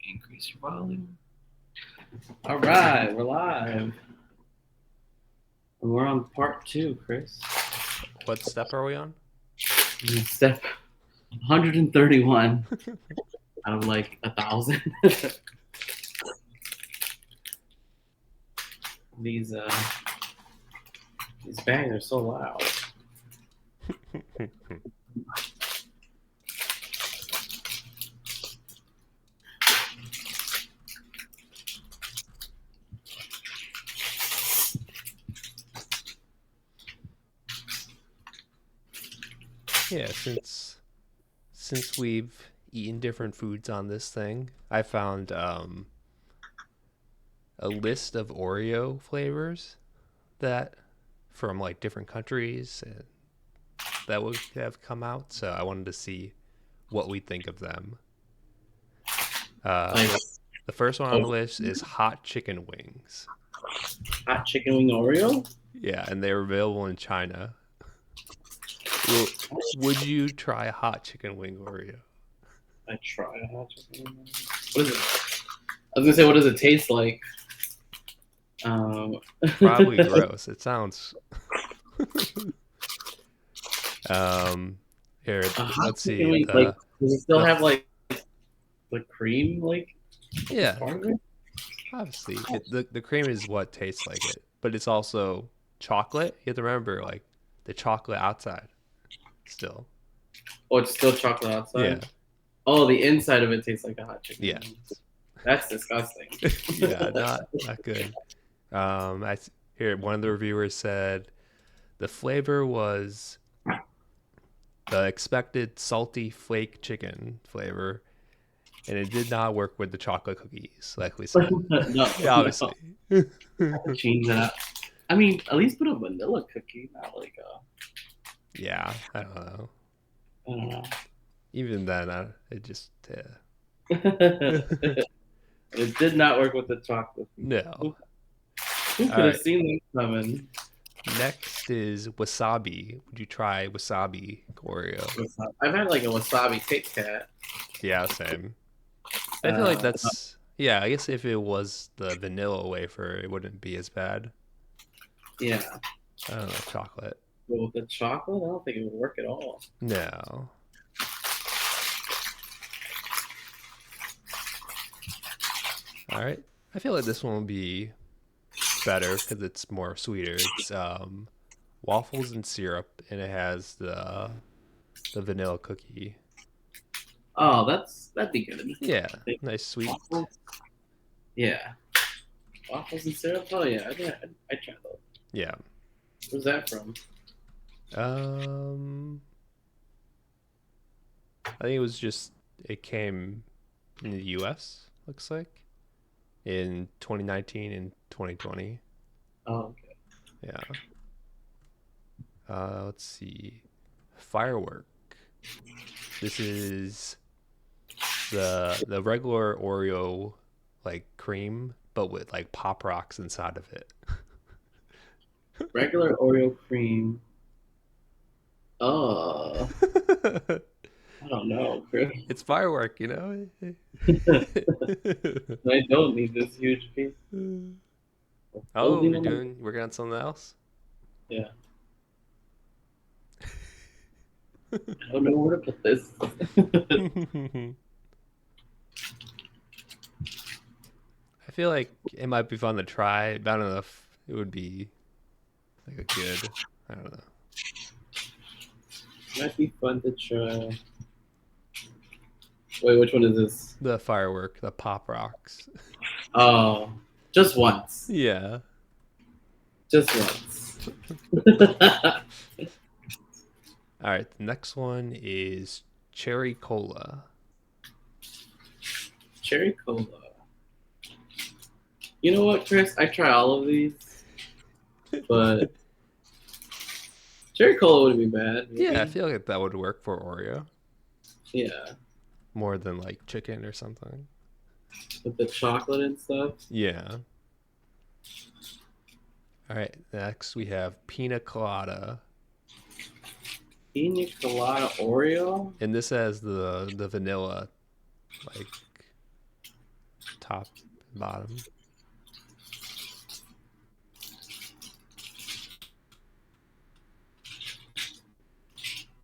Increase your volume. All right, we're live. And we're on part 2, Chris. What step are we on? Step 131 out of like 1,000. These bags are so loud. Yeah, since we've eaten different foods on this thing, I found a list of Oreo flavors that from like different countries and that would have come out. So I wanted to see what we think of them. Like The first one on the list is hot chicken wings. hot chicken wing Oreo? Yeah, and they're available in China. Would you try a hot chicken wing Oreo? I try a hot chicken wing. What is it? I was gonna say, what does it taste like? Probably gross. It sounds. Here, let's see. Wing, like, does it still have like the cream? Like, yeah, part of it? obviously, the cream is what tastes like it, but it's also chocolate. You have to remember, like, the chocolate outside still. Oh, it's still chocolate outside? Yeah. Oh, the inside of it tastes like a hot chicken. Yeah. That's disgusting. Yeah, not good. Here, one of the reviewers said the flavor was the expected salty flake chicken flavor, and it did not work with the chocolate cookies, like we said. No, Yeah, obviously. No. Change that. I mean, at least put a vanilla cookie, not like a. Yeah, I don't know. I don't know. Even then, it just. It did not work with the chocolate. No. Who could have seen that coming? Next is wasabi. Would you try wasabi Oreo? I've had like a wasabi Kit Kat. Yeah, same. I feel like that's. Yeah, I guess if it was the vanilla wafer, it wouldn't be as bad. Yeah. I don't know, chocolate. Well, with the chocolate, I don't think it would work at all. No. All right. I feel like this one will be better because it's more sweeter. It's waffles and syrup, and it has the vanilla cookie. Oh, that'd be good. Yeah, nice sweet. Waffles? Yeah. Waffles and syrup? Oh yeah, I'd try those. Yeah. Where's that from? I think it came in the US, looks like, in 2019 and 2020. Oh, okay. Yeah. Let's see. Firework. This is the regular Oreo like cream, but with like Pop Rocks inside of it. Regular Oreo cream. Oh. I don't know, Chris. It's firework, you know? I don't need this huge piece. Oh, we're working on something else? Yeah. I don't know where to put this. I feel like it might be fun to try. I don't know if it would be like a good. I don't know. Might be fun to try. Wait, which one is this? The firework, the Pop Rocks. Oh, just once. Yeah. Just once. All right, the next one is cherry cola. Cherry cola. You know what, Chris? I try all of these, but cherry cola wouldn't be bad. Maybe. Yeah, I feel like that would work for Oreo. Yeah. More than like chicken or something. With the chocolate and stuff? Yeah. All right, next we have pina colada. Pina colada Oreo? And this has the vanilla, like, top and bottom.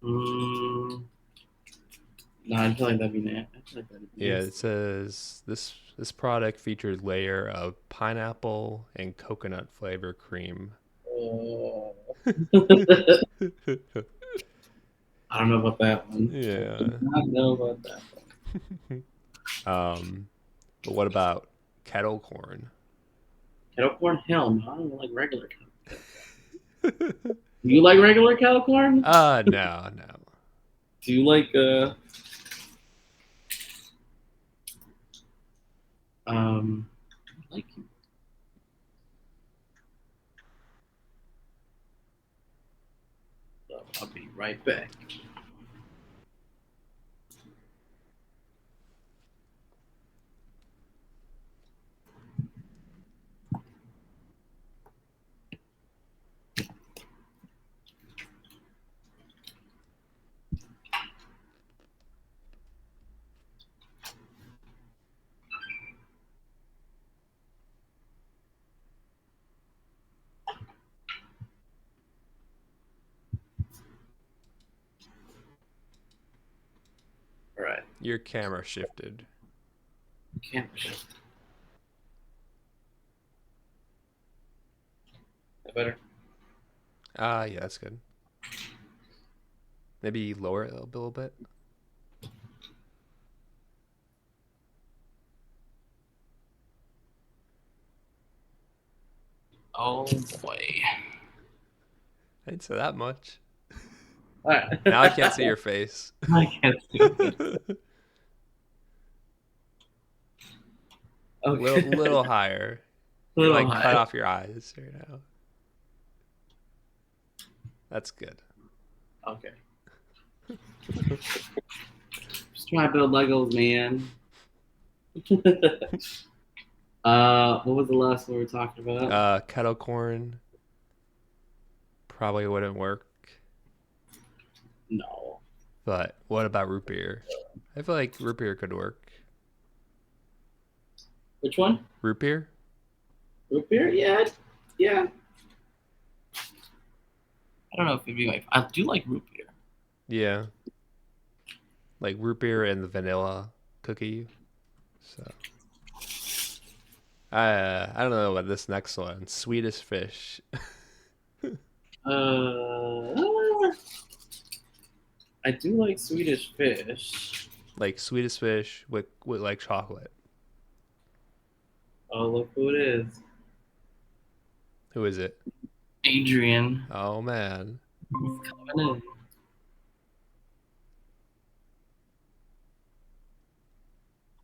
No, I feel like that'd be nasty. I feel like that'd be Yeah, nasty. it says this product featured layer of pineapple and coconut flavor cream. Oh. I don't know about that one. I do Yeah. not know about that But what about kettle corn? kettle corn. Hell no, I don't like regular kettle corn. Do you like regular kettle corn? No. Do you like like I'll be right back. All right. Your camera shifted. Camera shift. That better? Yeah, that's good. Maybe lower it a little bit. Oh boy. I didn't say that much. All right. Now I can't see your face. I can't see it. Okay. Little higher. A You're little like cut high. off your eyes right now. That's good. Okay. Just trying to build Legos, man. What was the last one we were talking about? Kettle corn probably wouldn't work. No. But what about root beer? I feel like root beer could work. Which one? Root beer? Root beer? Yeah. Yeah. I don't know if it'd be like. I do like root beer. Yeah. Like root beer and the vanilla cookie. So I don't know about this next one. Swedish fish. Uh, I do like Swedish fish. Like Swedish fish with like chocolate. Oh, look who it is. Who is it? Adrian. Oh man. He's coming in.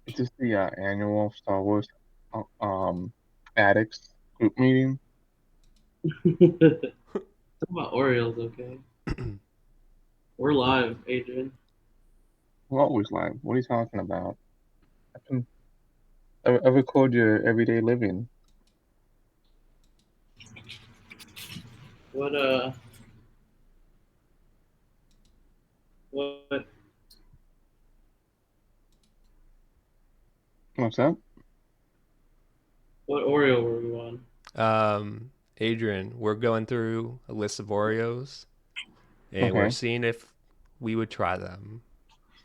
Is this the annual Star Wars addicts group meeting? Talk about Orioles, okay? We're live, Adrian. We're always live. What are you talking about? I record your everyday living. What what What's that? what Oreo were we on? Adrian, we're going through a list of Oreos and we're Okay. seeing if we would try them.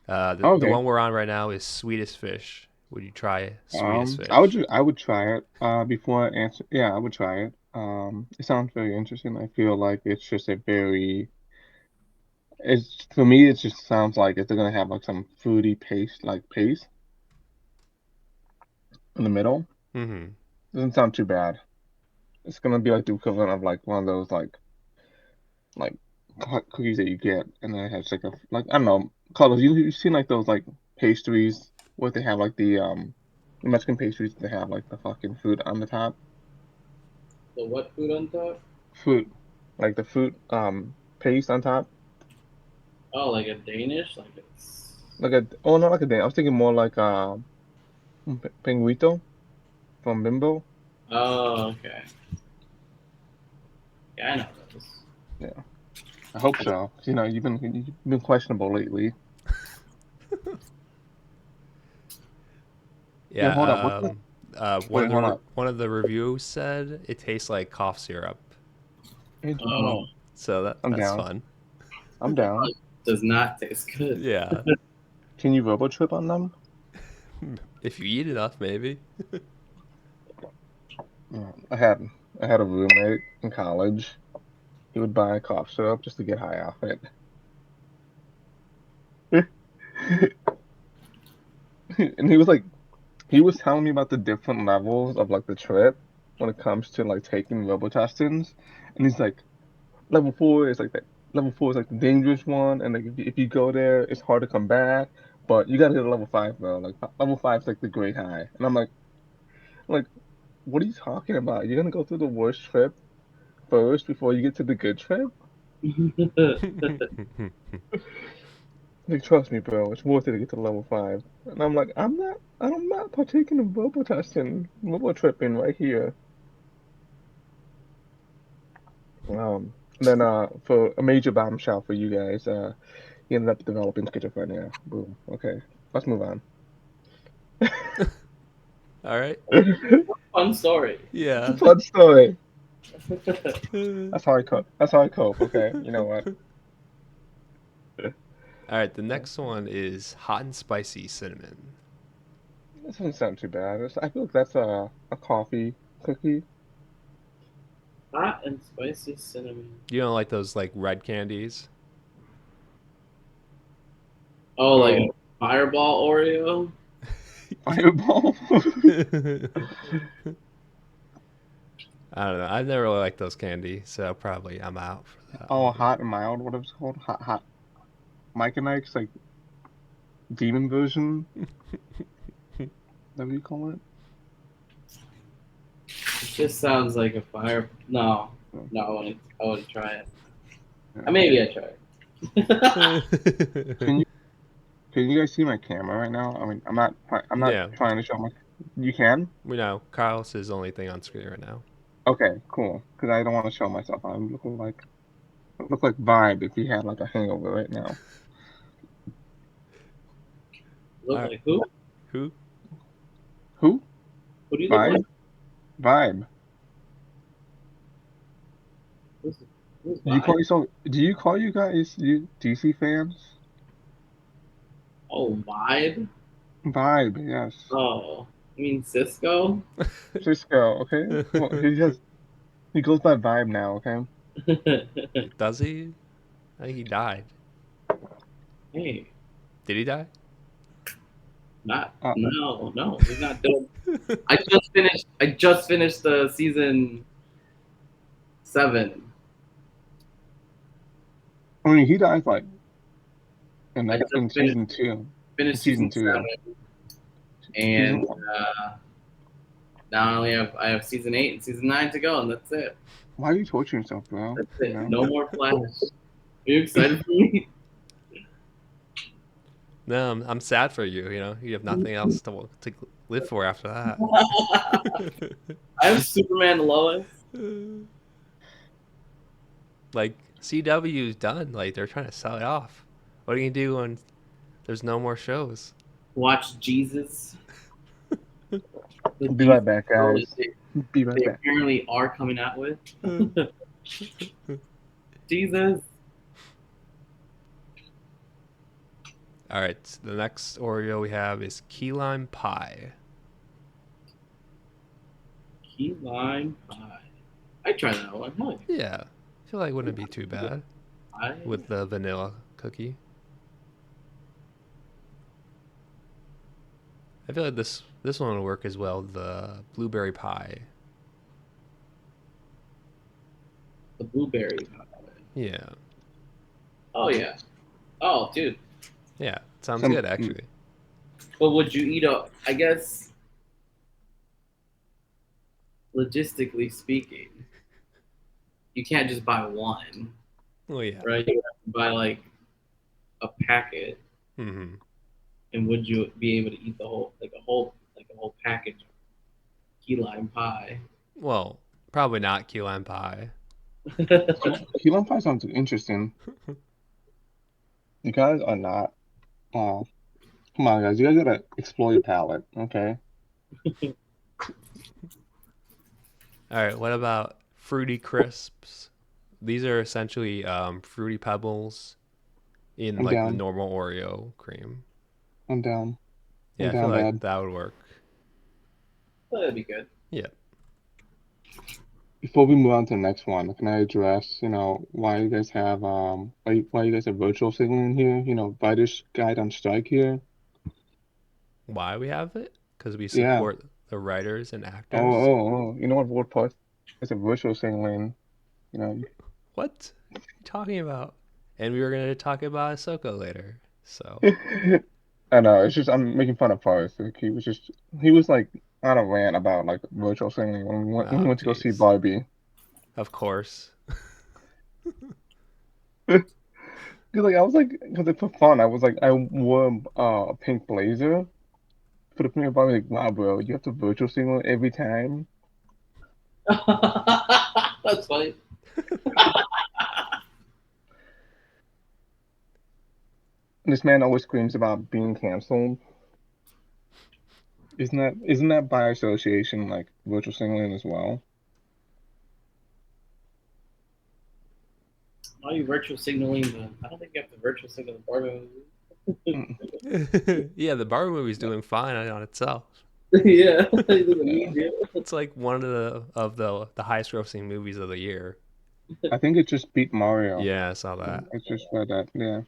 The Okay. one we're on right now is Swedish fish. Would you try Swedish fish? I would try it. Before I answer, yeah, I would try it. It sounds very interesting. I feel like it's just it's for me. It just sounds like if they're gonna have like some fruity paste in the middle. Mm-hmm. Doesn't sound too bad. It's gonna be like the equivalent of like one of those like cookies that you get, and then it has like I don't know, colors. You've seen like those like pastries where they have like the Mexican pastries that have like the fucking fruit on the top. The what food on top? Fruit, like the fruit paste on top. Oh, like a Danish? Like it's Not like a day. I was thinking more like penguito from Bimbo. Oh, okay. Yeah, I know those. Yeah, I hope so. You know, you've been questionable lately. Yeah. hold up. What the? One Wait, of hold the up. one of the reviews said it tastes like cough syrup. Oh, So I'm that's down. fun. I'm down. does not taste good. Yeah. Can you robo trip on them? If you eat enough, maybe. Yeah, I had a roommate in college. He would buy cough syrup just to get high off it. And he was telling me about the different levels of like the trip when it comes to like taking Robotestins, and he's like, level four is like that. Level four is like the dangerous one, and like if you go there, it's hard to come back. But you gotta get to level five, bro. Like level five is like the great high, and like, what are you talking about? You're gonna go through the worst trip first before you get to the good trip? Like, trust me, bro, it's worth it to get to level five. And I'm like, I'm not partaking in robo tripping right here. And then for a major bombshell for you guys, he ended up developing schizophrenia. Boom. Okay, let's move on. All right. Fun story. It's a Yeah. fun story. All That's how I cope. That's how I cope. Okay, you know what? right. The next one is hot and spicy cinnamon. This doesn't sound too bad. I feel like that's a coffee cookie. Hot and spicy cinnamon. You don't like those like red candies? Oh, like Oh, a fireball Oreo? fireball. I don't know. I've never really liked those candy, so probably I'm out for that Oh, one. hot and mild. What it's called? Hot. Mike and Ike's like demon version. Is that what you call it? It just sounds like a fire. No, Oh, no, I wouldn't try it. yeah. Maybe I try it. Can you can you guys see my camera right now? I mean, I'm not Yeah, trying to show my. You can? we know. Carl's is the only thing on screen right now. Okay, cool. Because I don't want to show myself. I'm looking like Vibe if he had like a hangover right now. Look All right. like who? Who? Who? Who do you look Vibe? like? Vibe. Who's, who's Do you call Vibe? yourself? Do you call you guys you DC fans? Oh, Vibe? Vibe, yes. Oh, you mean Cisco? Cisco, okay. Well, he goes by Vibe now, okay. Does he? I think he died. Hey, Did he die? not Uh, no, he's not dead. I just finished the season 7. I mean, he dies like I just in season two. In finished season season two, 7, season and now I have season 8 and season 9 to go, and that's it. why are you torturing yourself, bro? That's You it. know? No more Flash. Are you excited for me? No, I'm sad for you. You know, you have nothing else to live for after that. I have Superman Lois. Like CW's done. Like they're trying to sell it off. What are you gonna do when there's no more shows? Watch Jesus. The Be right Jesus back, show guys. that Be right they back. apparently are coming out with. Jesus. All right, the next Oreo we have is key lime pie. Key lime pie. I try that one. Huh? Yeah, I feel like it wouldn't be too bad Pie. with the vanilla cookie. I feel like this one would work as well. The blueberry pie. The blueberry pie. Yeah, Oh yeah. Oh dude. yeah, sounds Some good actually. But would you eat a? I guess logistically speaking, you can't just buy one, Oh yeah. right? You have to buy like a packet. Mm-hmm. And would you be able to eat the whole a whole package of key lime pie? Well, probably not key lime pie. Key lime pie sounds interesting. You guys are not. Come on, guys. You guys gotta explore your palate, okay? All right, what about Fruity Crisps? These are essentially Fruity Pebbles in I'm like the down. normal Oreo cream. I'm down. Yeah, I'm I feel down like bad. that would work. That'd be good. Yeah. Before we move on to the next one, can I address, why you guys have why you guys have virtual signaling here? Writers guide on strike here. Why we have it? Because we Yeah. support the writers and Oh, actors. oh, oh. You know what word part is a virtual signaling? You know. What are you talking about? And we were going to talk about Ahsoka later. So, I know. It's just I'm making fun of Forrest. Like, he was like on a rant about like virtual signaling when we oh, went to go see jeez. Barbie. Of course. Cause like I was like, cause like, for fun, I was like, I wore a pink blazer for the premiere Barbie. Like, wow, bro, you have to virtual signal every time. That's funny. And this man always screams about being canceled. Isn't that by association like virtual signaling as well? Why are you virtual signaling the? I don't think you have to virtual signal the Barbie Mm, Yeah, the Barbie movie's doing fine on itself. movie. Yeah, it doesn't yeah. need you. It's like one of the highest grossing movies of the year. I think it just beat Mario. Yeah, I saw that. I just read that. Yeah.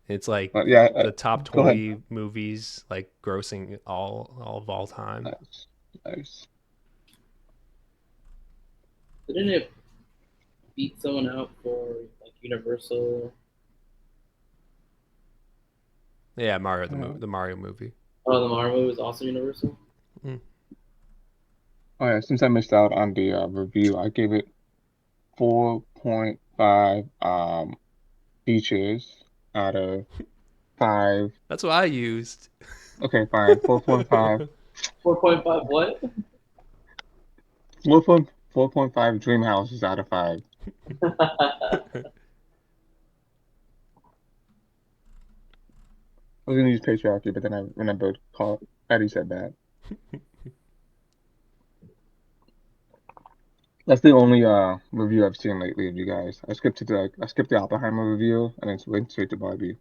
It's like But yeah, the top go ahead. 20 movies like grossing all of all time. Nice. Nice. Didn't it beat someone out for like Universal? Yeah, Yeah. the Mario movie. Oh, the Marvel was also Universal. Mm. Oh yeah, since I missed out on the review, I gave it 4.5 features out of 5. That's what I used. Okay, fine. 4.5. 4.5. What? 4.5 dream houses out of 5. I was gonna use patriarchy, but then I remembered Eddie said that. That's the only review I've seen lately of you guys. I skipped the Oppenheimer review and then went straight to Barbie.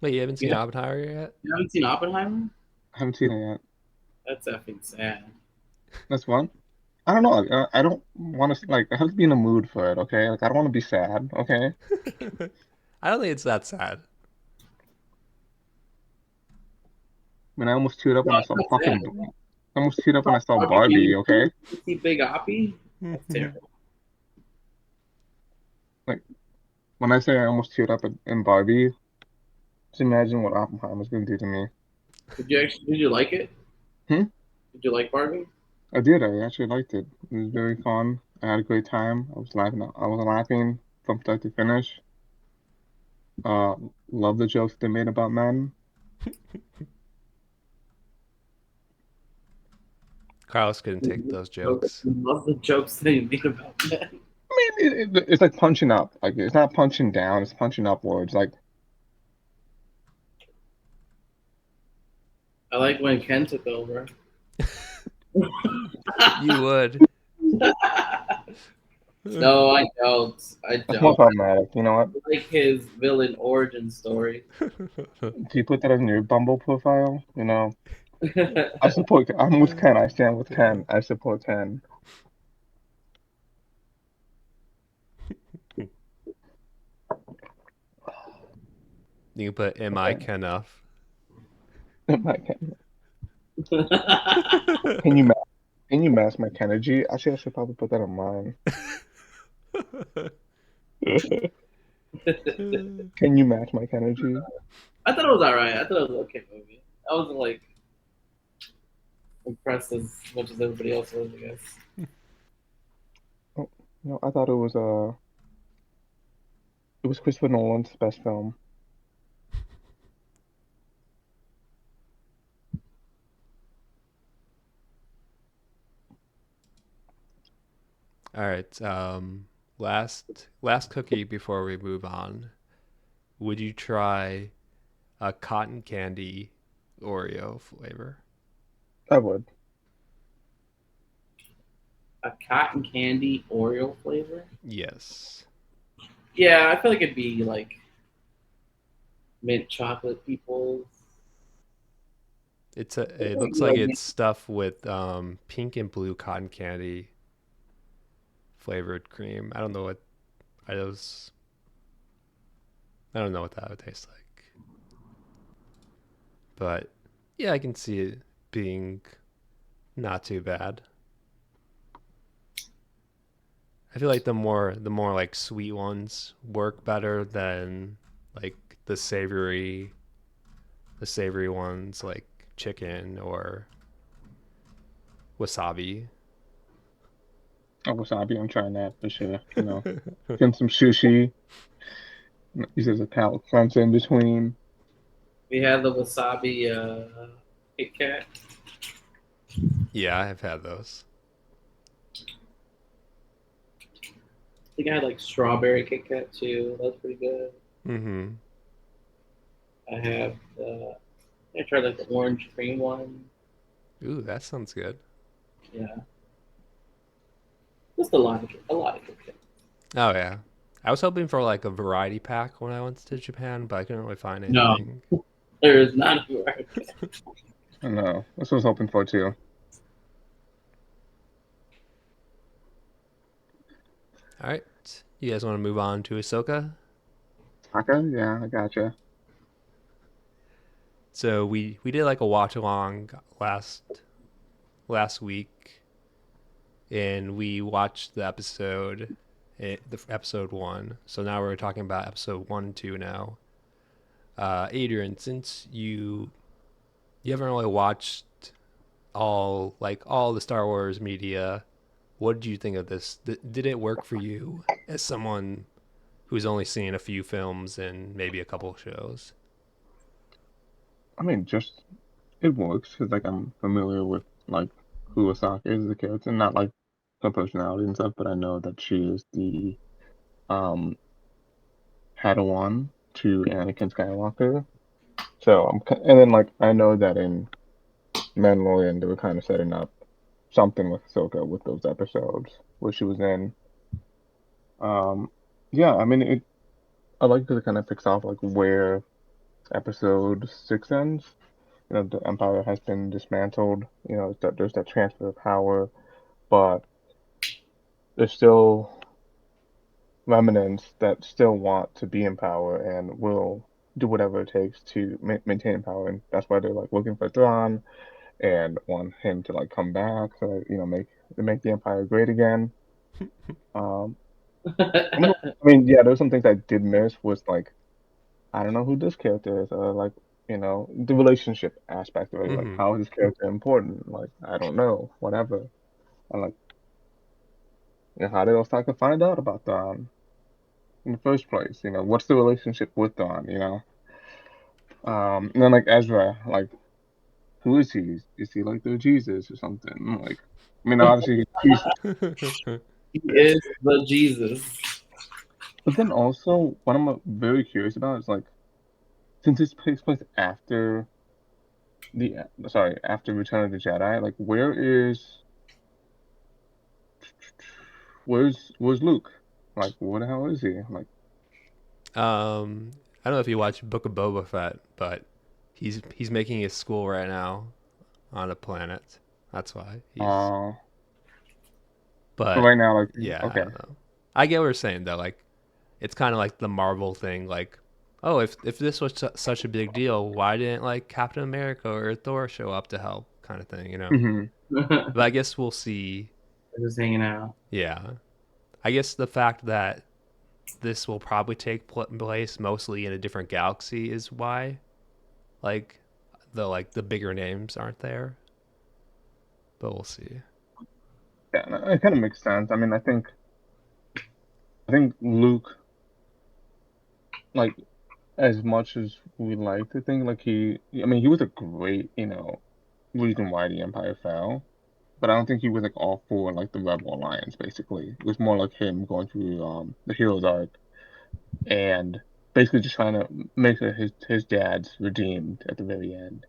Wait, you haven't You seen Oppenheimer yet? haven't seen Oppenheimer? I haven't seen it yet. That's effing sad. That's one. I don't know. Like, I don't want to like. I have to be in the mood for it. Okay. Like I don't want to be sad. Okay. I don't think it's that sad. I mean, I almost teared up No, when I it's saw not sad. fucking. I almost teared up when I saw Barbie, can Barbie. Okay. you see Big Oppie? That's terrible. Like when I say I almost teared up in Barbie, just imagine what Oppenheimer's gonna do to me. Did you like it? Hmm? Did you like Barbie? I did. I actually liked it. It was very fun. I had a great time. I was laughing. I was laughing from start to finish. Uh, love the jokes they made about men. Carlos couldn't take those jokes. Love the jokes that you made about that. I mean, it's like punching up. Like it's not punching down. It's punching upwards. Like I like when Ken took over. You would. No, I don't. I that's more don't. problematic. You know what? I like his villain origin story. Do you put that on your Bumble profile? I support. I'm with Ken. I stand with Ken. I support Ken. You can put "Am I Okay. Kenough?" My Ken. Can you ma- can you match my Kennedy? Actually, I should probably put that on mine. Can you match my Kennedy? I thought it was alright. I thought it was an okay movie. I wasn't like impressed as much as everybody else was, I guess. Oh, I thought it was Christopher Nolan's best film. All right. Last cookie before we move on. Would you try a cotton candy Oreo flavor? I would. A cotton candy Oreo flavor? Yes. Yeah, I feel like it'd be like mint chocolate people's. It looks like it's stuff with pink and blue cotton candy flavored cream. I don't know what those. I don't know what that would taste like. But yeah, I can see it being not too bad. I feel like the more like sweet ones work better than like the savory ones like chicken or wasabi. Oh, wasabi, I'm trying that for sure. You know, getting some sushi. Uses a palate cleanser in between. We had the wasabi Kit Kat. Yeah, I've had those. I think I had like strawberry Kit Kat too. That's pretty good. Mm-hmm. I have I tried like the orange cream one. Ooh, that sounds good. Yeah, just a lot of Kit Kat. Oh yeah. I was hoping for like a variety pack when I went to Japan, but I couldn't really find No, anything. there is not a variety. I know. That's what I was hoping for too. All right. You guys want to move on to Ahsoka? Okay, yeah, I gotcha. So we did like a watch along last week, and we watched the episode 1. So now we're talking about episode 1 and 2 now. Adrian, since you haven't really watched all the Star Wars media, what did you think of this? Did it work for you as someone who's only seen a few films and maybe a couple shows? I mean, just it works because like I'm familiar with like who Asaka is as a character, not like her personality and stuff, but I know that she is the um Padawan to Anakin Skywalker. So and then like I know that in Mandalorian they were kind of setting up something with Ahsoka with those episodes where she was in. Um, yeah, I mean it. I like to kind of fix off like where episode 6 ends. You know, the Empire has been dismantled. You know, that there's that transfer of power, but there's still remnants that still want to be in power and will do whatever it takes to maintain power, and that's why they're like looking for Thrawn and want him to like come back, so that, you know, make the Empire great again. Um, I mean, yeah, there's some things I did miss was like I don't know who this character is, or like you know the relationship aspect of it, like Mm-hmm. how is this character important? Like I don't know, whatever. And like you know, how did Osaka find out about Thrawn in the first place? You know, what's the relationship with Thrawn? You know, and then like Ezra, like who is he? Is he like their Jesus or something? Like, I mean, obviously he's, He is the Jesus. but then also what I'm very curious about is like since this takes place after the after Return of the Jedi, like where's Luke? Like, what the hell is he? Like, I don't know if you watch Book of Boba Fett, but he's making his school right now on a planet. That's why he's. uh, so But right now, like, yeah, I okay, don't know. I get what you're saying though. Like, it's kind of like the Marvel thing. Like, oh, if this was such a big deal, why didn't like Captain America or Thor show up to help? Kind of thing, you know. hmm But I guess we'll see. Just hanging out. Yeah, I guess the fact that this will probably take place mostly in a different galaxy is why, like, the bigger names aren't there. But we'll see. yeah, it kind of makes sense. I mean, I think Luke, like, as much as we like to think, like I mean, he was a great, you know, reason why the Empire fell. But I don't think he was like all for like the Rebel Alliance. Basically, it was more like him going through the hero's arc and basically just trying to make sure his dad's redeemed at the very end.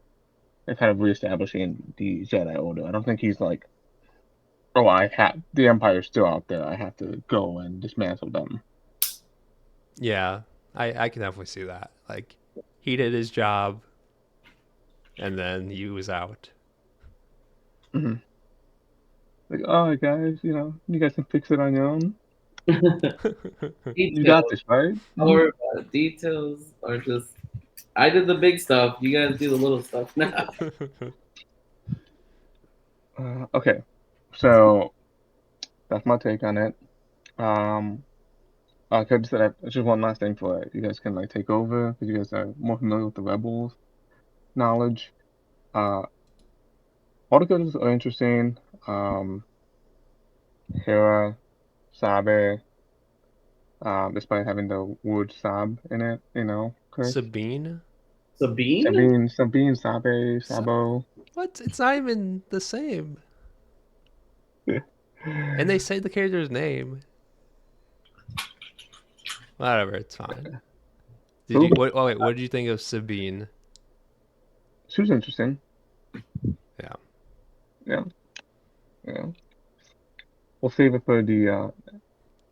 and kind of reestablishing the Jedi Order. I don't think he's like, oh, the Empire's still out there. I have to go and dismantle them. Yeah, I can definitely see that. Like, he did his job, and then he was out. Mm-hmm. Like, oh, guys, you guys can fix it on your own. You got this, right? Don't worry about it. Details are just. I did the big stuff. You guys do the little stuff now. Okay, so that's my take on it. Could just just one last thing for it. You guys can like take over because you guys are more familiar with the Rebels knowledge. All the characters are interesting. Hera, Sabe, despite having the word Sab in it, Chris. Sabine? Sabine? Sabine, Sabe, Sabo. What? It's not even the same. And they say the character's name. Whatever, it's fine. What did you think of Sabine? She was interesting. Yeah. Yeah. Yeah. We'll save it for the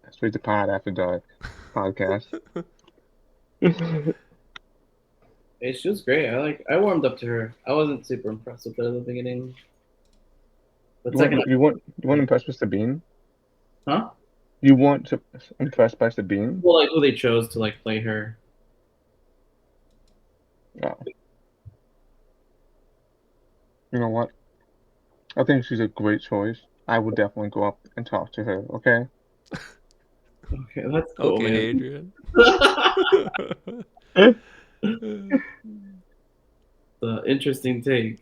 Straight to Pod After Dark podcast. Hey, she was great. I warmed up to her. I wasn't super impressed with her at the beginning. But You weren't impressed with Sabine? huh? You weren't impressed by Sabine? Well, like who they chose to like play her. Oh. You know what? I think she's a great choice. I would definitely go up and talk to her, okay? Okay, that's cool, Okay, man. Adrian. The interesting take.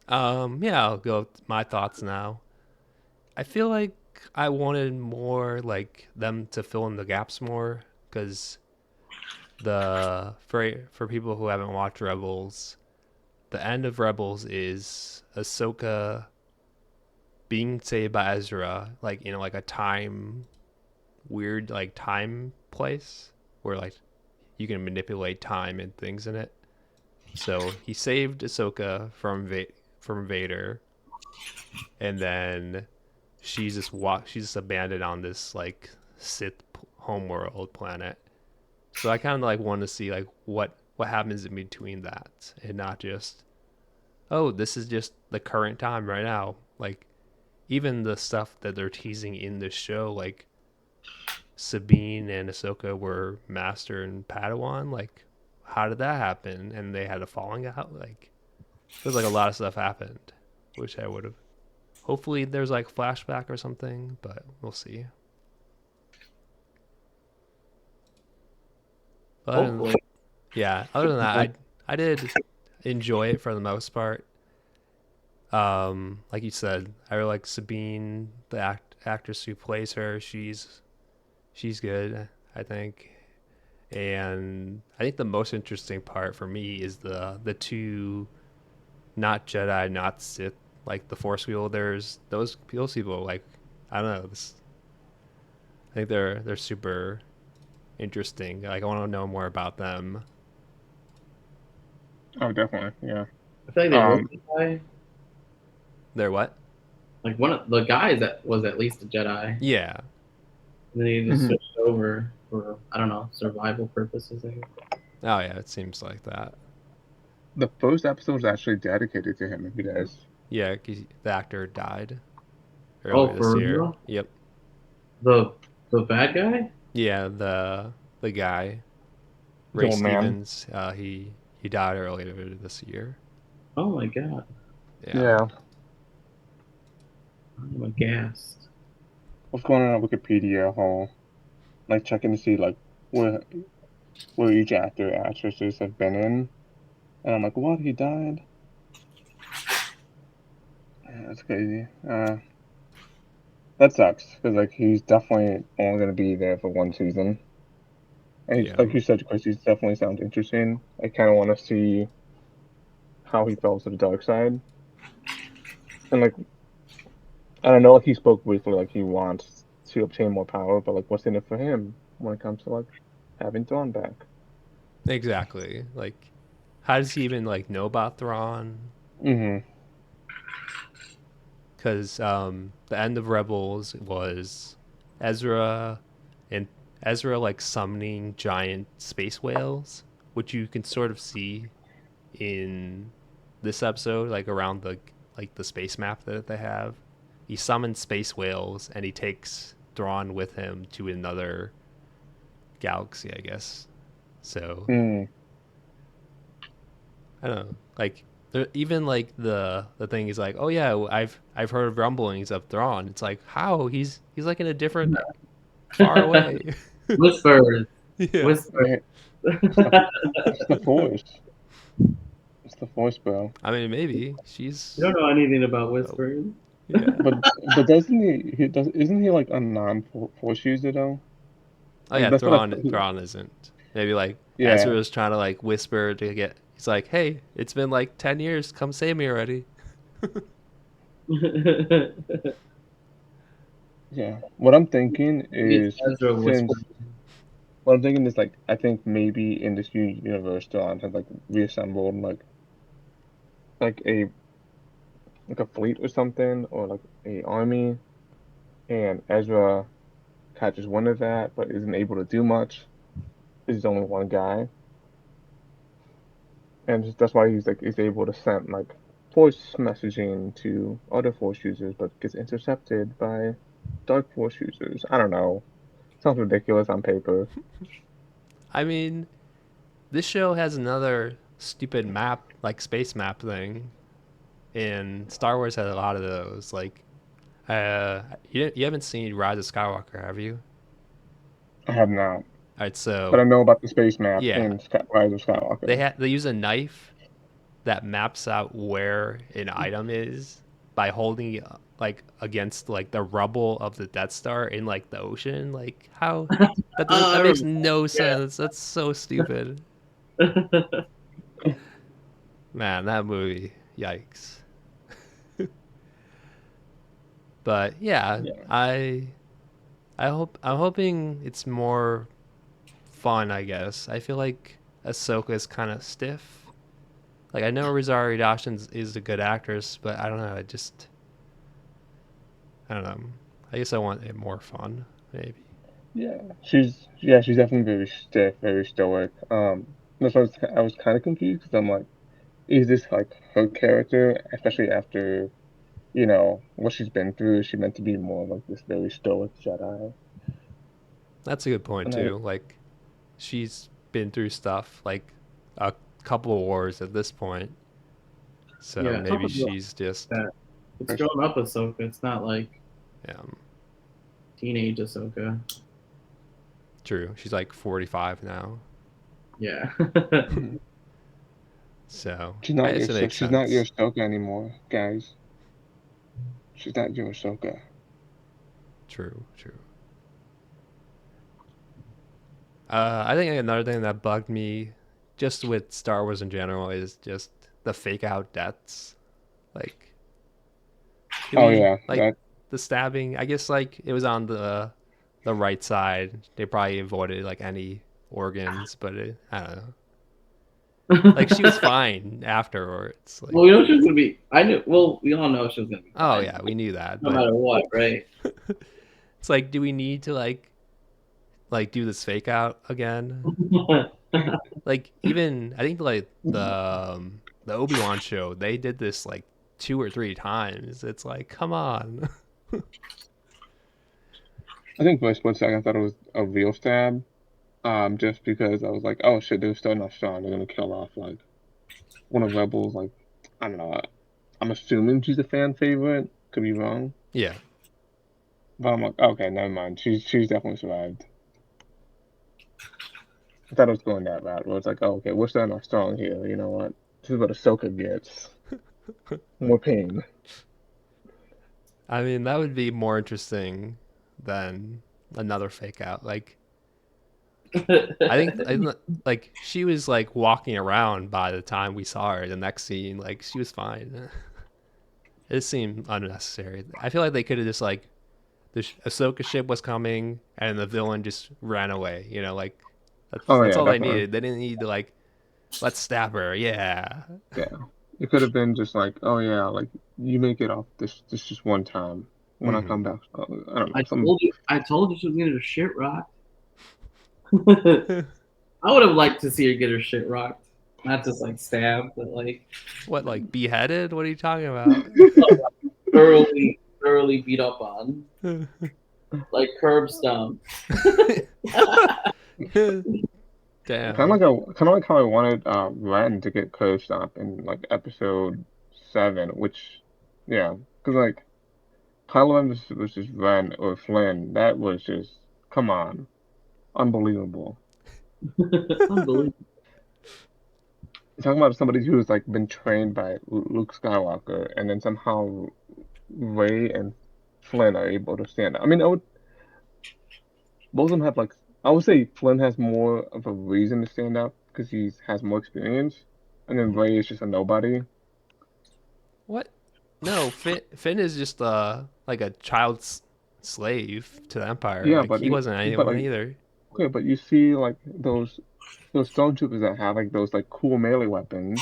Yeah, I'll go with my thoughts now. I feel like I wanted more like them to fill in the gaps more because for people who haven't watched Rebels, the end of Rebels is Ahsoka being saved by Ezra, like like a weird like time place where like you can manipulate time and things in it. So he saved Ahsoka from Vader, and then she's just abandoned on this like Sith homeworld planet. So I kind of like want to see like what happens in between that, and not just, oh, this is just the current time right now. Like even the stuff that they're teasing in the show, like Sabine and Ahsoka were Master and Padawan. Like, how did that happen? And they had a falling out. Like, there's like a lot of stuff happened, which I would have. Hopefully, there's like flashback or something, but we'll see. Hopefully. Other than that, I did enjoy it for the most part. Like you said, I really like Sabine, the actress who plays her. She's good, I think. And I think the most interesting part for me is the two not Jedi, not Sith, like the Force wielders. Those people, like, I don't know. I think they're super interesting. Like, I want to know more about them. Oh, definitely, yeah. I feel like they were a Jedi. They're what? Like one of the guys that was at least a Jedi. Yeah. And then he just switched over for I don't know, survival purposes, I guess. Oh yeah, it seems like that. The first episode was actually dedicated to him, if you guys. Yeah, 'cause the actor died earlier this year. Real? Yep. The bad guy? Yeah, the guy, The Ray old man. Stevens. He died earlier this year. Oh my god. Yeah. I'm aghast. What's going on Wikipedia whole? Like checking to see like where each actor or actresses have been in. And I'm like, what? He died? Yeah, that's crazy. That sucks because like he's definitely only gonna be there for one season. And Yeah. like you said, Chris, he definitely sounds interesting. I kind of want to see how he fell to the dark side. And like, I don't know, like he spoke briefly, like he wants to obtain more power, but like, what's in it for him when it comes to like having Thrawn back? Exactly. Like, how does he even like know about Thrawn? Hmm. Because the end of Rebels was Ezra and Ezra like summoning giant space whales, which you can sort of see in this episode, like around the space map that they have. He summons space whales and he takes Thrawn with him to another galaxy, I guess. So Mm. I don't know, like even like the thing is like, oh yeah, I've heard rumblings of Thrawn. It's like how he's like in a different far away. Whispers. Yeah, Whispers. Yeah, it's the Force. It's the Force, bro. I mean maybe You she's don't know anything about oh, whispers. yeah. But doesn't he does isn't he like a non-Force user though? Oh Like yeah, that's what Thrawn isn't. Maybe like yeah. Ezra's trying to like whisper to get. He's like, hey, it's been like 10 years. Come save me already. Yeah. What I'm thinking It's is Ezra whispering. since what I'm thinking is like I think maybe in this universe Dawn has like reassembled like a fleet or something or like a army and Ezra catches one of that but isn't able to do much. He's only one guy. And that's why he's like is able to send like force messaging to other force users but gets intercepted by dark force users. I don't know. Sounds ridiculous on paper. I mean, this show has another stupid map, like space map thing, and Star Wars had a lot of those. Like, you haven't seen Rise of Skywalker, have you? I have not. All right, But so I know about the space map yeah, in Rise of Skywalker. they use a knife that maps out where an item is by holding it like against like the rubble of the Death Star in like the ocean. Like how Oh, I that makes remember. no Yeah. sense. That's so stupid. Man, that movie, yikes. But yeah, Yeah. I'm hoping it's more fun. I guess I feel like Ahsoka is kind of stiff. Like I know Rosario Dawson is a good actress, but I don't know. I don't know. I guess I want it more fun, maybe. She's definitely very stiff, very stoic. That's why I was kind of confused because I'm like, is this like her character, especially after what she's been through? Is she meant to be more like this very stoic Jedi? That's a good point And I too. Like she's been through stuff like a couple of wars at this point, so Yeah, talk maybe about she's just that. It's grown up Ahsoka. It's not like yeah, teenage Ahsoka. true. She's like 45 now, Yeah. so she's I not guess it makes she's not your sense. Ahsoka anymore, guys. She's not your Ahsoka. True, true. I think another thing that bugged me, just with Star Wars in general, is just the fake out deaths. Like, do Oh we yeah, like the stabbing? I guess like it was on the right side. They probably avoided like any organs, but I don't know. Like she was fine afterwards. Like, Well, we know she was gonna be. I knew. Well, we all know she was gonna be oh fine, yeah, we knew that, no but matter what, right? it's like, do we need to like do this fake out again? Like even I think like the Obi-Wan show, they did this like 2 or 3 times. It's like, come on. I think for a split second I thought it was a real stab. Just because I was like, oh shit, they're still not strong. They're gonna kill off like one of Rebels. Like, I don't know. I'm assuming she's a fan favorite. Could be wrong, Yeah, but I'm like, okay, never mind. She's definitely survived. I thought it was going that route. Where it's like, oh, okay, we're still not strong here. You know what? This is what Ahsoka gets. More pain. I mean that would be more interesting than another fake out. Like like she was like walking around by the time we saw her. The next scene, like she was fine. It seemed unnecessary. I feel like they could have just like the Ahsoka ship was coming and the villain just ran away. You know, like That's all they definitely. needed. They didn't need to like, let's stab her. Yeah. Yeah, it could have been just like, oh yeah, like you make it off this just one time when I Hmm. come back. I don't know. Some I told you she was getting her shit rocked. I would have liked to see her get her shit rocked, not just like stabbed, but like What, like beheaded? What are you talking about? thoroughly beat up on, like curb stomp. Damn. kind of like how I wanted Ren to get curb stomp in like episode 7, which yeah, because like Kylo Ren versus Ren or Flynn, that was just come on, unbelievable. Unbelievable. You're talking about somebody who's like been trained by Luke Skywalker, and then somehow Ray and Flynn are able to stand up. I mean, both of them have like I would say Flynn has more of a reason to stand up because he has more experience, and then Ray is just a nobody. What? No, Finn is just like a child's slave to the Empire. Yeah, Like he wasn't but anyone like either. okay, but you see like those stormtroopers that have like those like cool melee weapons.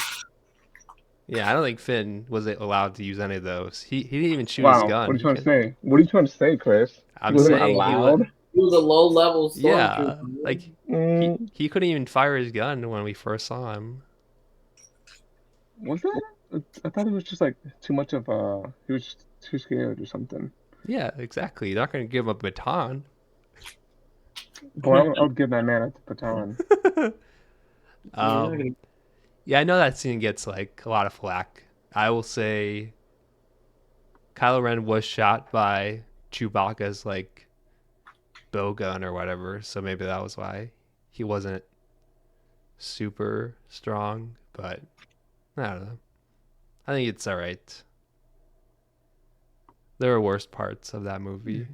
Yeah, I don't think Finn was allowed to use any of those. He didn't even shoot his Wow, what gun. are you trying to say? What are you trying to say, Chris? He I'm wasn't saying he was. allowed. He was a low level Yeah, stormtrooper. like Mm, he couldn't even fire his gun when we first saw him. was that? I thought it was just like too much of he was just too scared or something. Yeah, exactly. You're not going to give him a baton. Oh, I would give that man a baton. Um, yeah, I know that scene gets like a lot of flack. I will say Kylo Ren was shot by Chewbacca's like bow gun or whatever, so maybe that was why he wasn't super strong, but I don't know. I think it's all right. There are worse parts of that movie.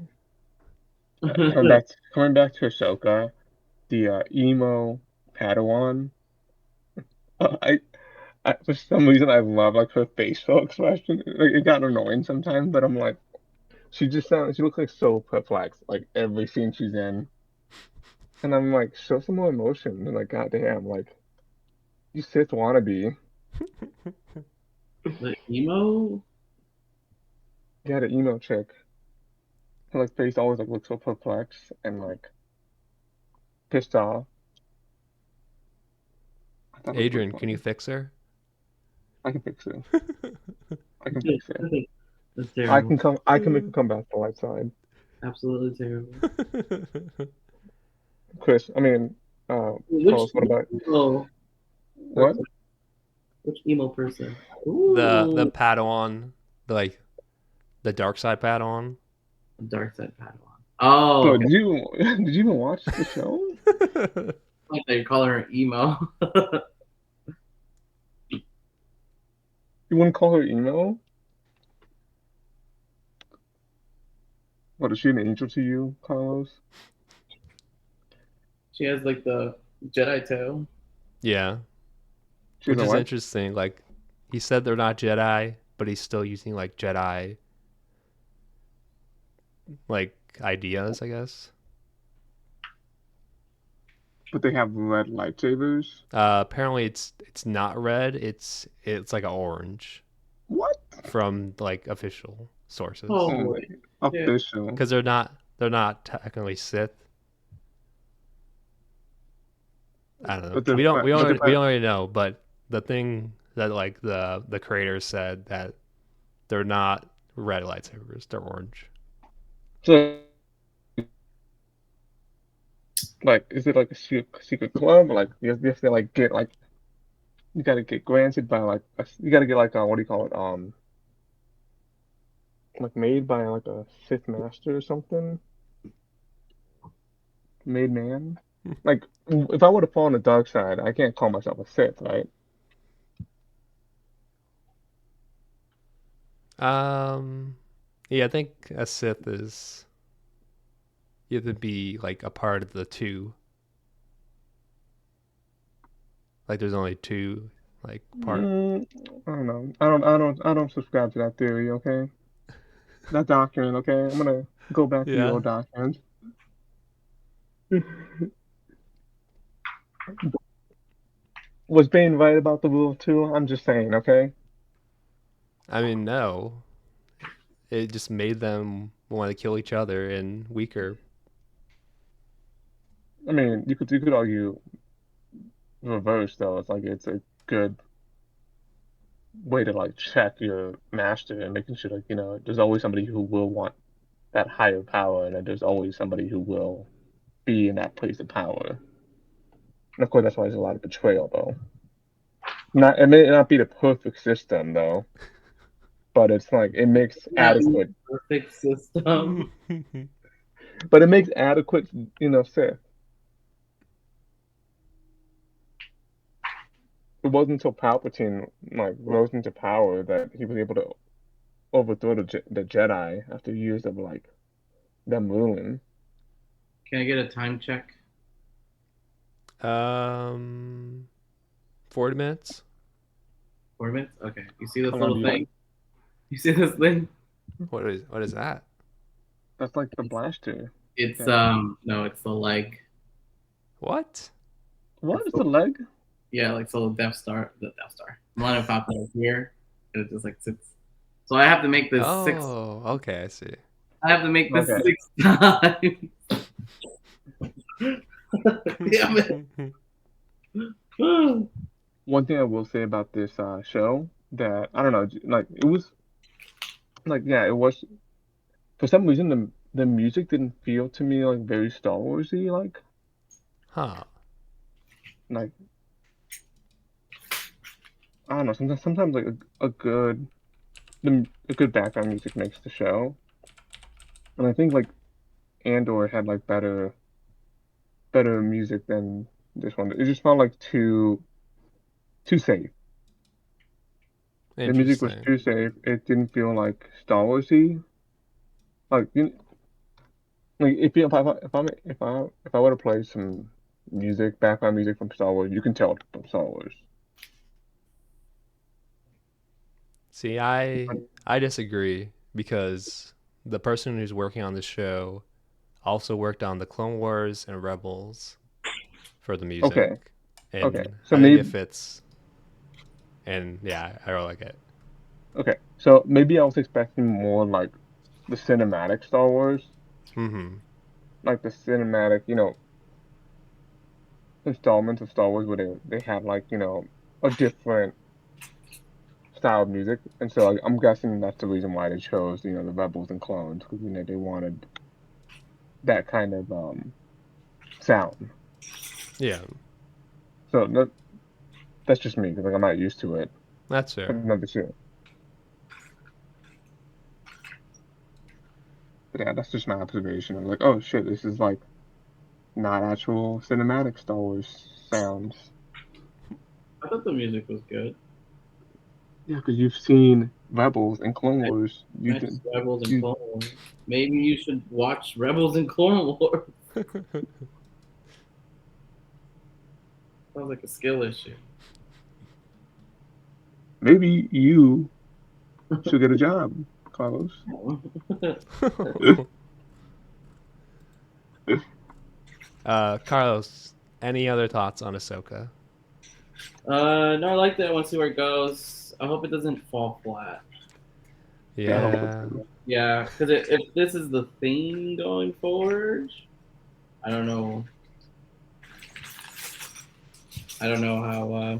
Coming back to Ahsoka, the emo Padawan. I, for some reason I love like her facial expression. Like it got annoying sometimes, but I'm like, she looks like so perplexed like every scene she's in, and I'm like, show some more emotion. And like, goddamn, like you Sith wannabe. The emo? Yeah, the emo chick. Her like face always like looks so perplexed and like pissed off. I thought it was pretty Adrian, can you funny. fix her? I can fix it. I can fix it. That's terrible. I can make her come back to the light side. Absolutely terrible. Chris, I mean, Carlos, what about emo what? person? Which emo person? The Padawan, like the dark side Padawan. Dark Side Padawan. Oh, Bro, okay. did you even watch the show? Like they call her emo. You wouldn't call her emo? What, is she an angel to you, Carlos? She has like the Jedi toe. Yeah, She's which a is what? interesting. Like he said they're not Jedi, but he's still using like Jedi like ideas, I guess. But they have red lightsabers. Apparently it's not red. It's like an orange What? from like official sources. Oh Oh boy. my, Yeah. official. Because they're not technically Sith. I don't know. But they're We don't but we don't they're we don't really know. But the thing that like the creators said that they're not red lightsabers. They're orange. so, like, is it like a secret club? Like, you have to like get like you gotta get granted by like you gotta get like what do you call it? Like made by like a Sith master or something. Made man. Like, if I were to fall on the dark side, I can't call myself a Sith, right? Yeah, I think a Sith is you have to be like a part of the two. Like there's only two like part. I don't know. I don't subscribe to that theory. Okay, that doctrine. Okay, I'm gonna go back to the Yeah. old doctrines. Was Bane right about the rule too? I'm just saying, okay? I mean, no. It just made them want to kill each other and weaker. I mean, you could argue reverse though. It's like it's a good way to like check your master and making sure like there's always somebody who will want that higher power, and then there's always somebody who will be in that place of power. And of course, that's why there's a lot of betrayal though. Not it may not be the perfect system though, but it's like it makes That adequate. perfect system. But it makes adequate, Sith. It wasn't until Palpatine like rose into power that he was able to overthrow the Jedi after years of like them ruling. Can I get a time check? 40 minutes. 4 minutes? Okay. You see this How long little do you thing? You see this thing? What is that? That's like the blaster. It's Yeah. no, it's the leg. What? What It's is the leg? Yeah, like so the Death Star. Millennium Falcon is here, and it just like sits. So I have to make this six. Oh, okay, I see. I have to make this Okay. 6 times. Damn it. One thing I will say about this show that I don't know, like it was like yeah, it was for some reason the music didn't feel to me like very Star Warsy Huh. like I don't know, sometimes like a good background music makes the show. And I think like Andor had like better music than this one. It just felt like too safe. The music was Interesting. too safe. It didn't feel like Star Warsy. Like like if I were to play some background music from Star Wars, you can tell it's from Star Wars. See, I disagree because the person who's working on the show also worked on the Clone Wars and Rebels for the music, Okay, okay. and So I think it maybe fits. And yeah, I really like it. so maybe I was expecting more like the cinematic Star Wars, Mm-hmm. like the cinematic, installments of Star Wars where they have like a different style of music, and so like, I'm guessing that's the reason why they chose the Rebels and Clones because they wanted that kind of sound. Yeah, So that's just me because like I'm not used to it. that's But fair. another shit. But yeah, that's just my observation. I'm like, oh shit, this is like not actual cinematic Star Wars sounds. I thought the music was good. Yeah, because you've seen Rebels and Clone I Wars. matched Rebels and You Clone Wars. Maybe you should watch Rebels and Clone Wars. Sounds like a skill issue. maybe you should get a job, Carlos. Carlos, any other thoughts on Ahsoka? No, I like that. I want to see where it goes. I hope it doesn't fall flat. Yeah, I hope so Yeah, too. Yeah, because if this is the thing going forward, I don't know. I don't know how.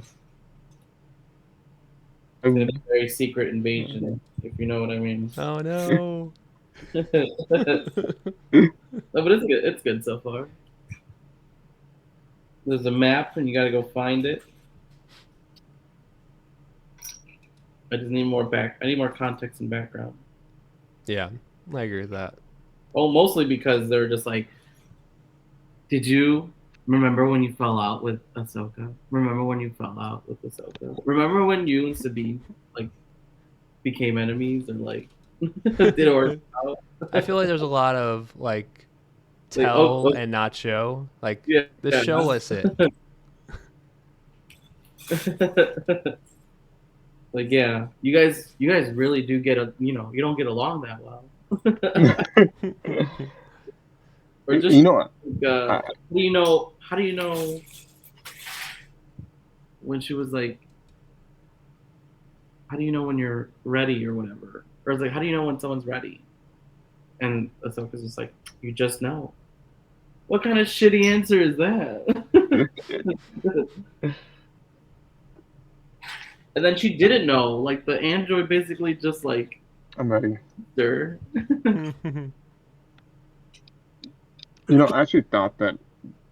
It's gonna be a very secret invasion, if you know what I mean. oh no. No, but it's good. It's good so far. There's a map, and you gotta go find it. I just need more I need more context and background. Yeah, I agree with that. Well, mostly because they're just like, did you remember when you fell out with Ahsoka? Remember when you fell out with Ahsoka? Remember when you and Sabine like became enemies and like did work out? I feel like there's a lot of like Like, tell and not show. Like yeah, the yeah. show us it. Like, yeah, you guys really do get you don't get along that well. Or just You know what? how do you know when she was like, "How do you know when you're ready or whatever?" Or it's like, "How do you know when someone's ready?" And Ahsoka's just like, "You just know." What kind of shitty answer is that? And then she didn't know. Like the android basically just like I'm ready. her. I actually thought that,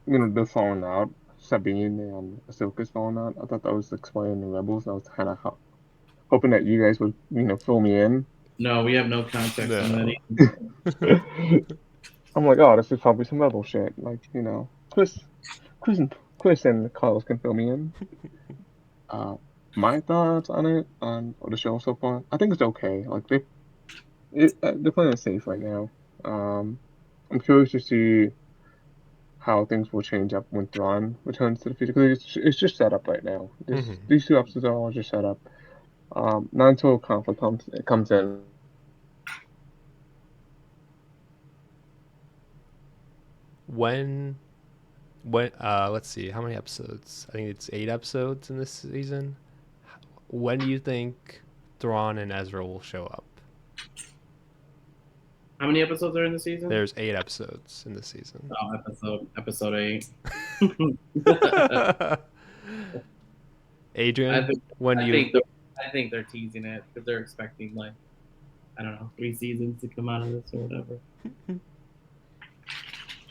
the falling out, Sabine and Ahsoka's falling out, I thought that was explained in Rebels. I was kind of hoping that you guys would, fill me in. No, we have no context on that. No. I'm like, oh, this is probably some Rebel shit. Like, Chris and Carlos can fill me in. My thoughts on it, on the show so far, I think it's okay. Like, they're playing it safe right now. I'm curious to see how things will change up when Thrawn returns to the future, because it's just set up right now. These 2 episodes are all just set up. Not until conflict comes in. When let's see, how many episodes? I think it's 8 episodes in this season. When do you think Thrawn and Ezra will show up? How many episodes are in the season? There's 8 episodes in this season. Oh, episode 8. Adrian, I think they're teasing it because they're expecting like, I don't know, 3 seasons to come out of this or whatever.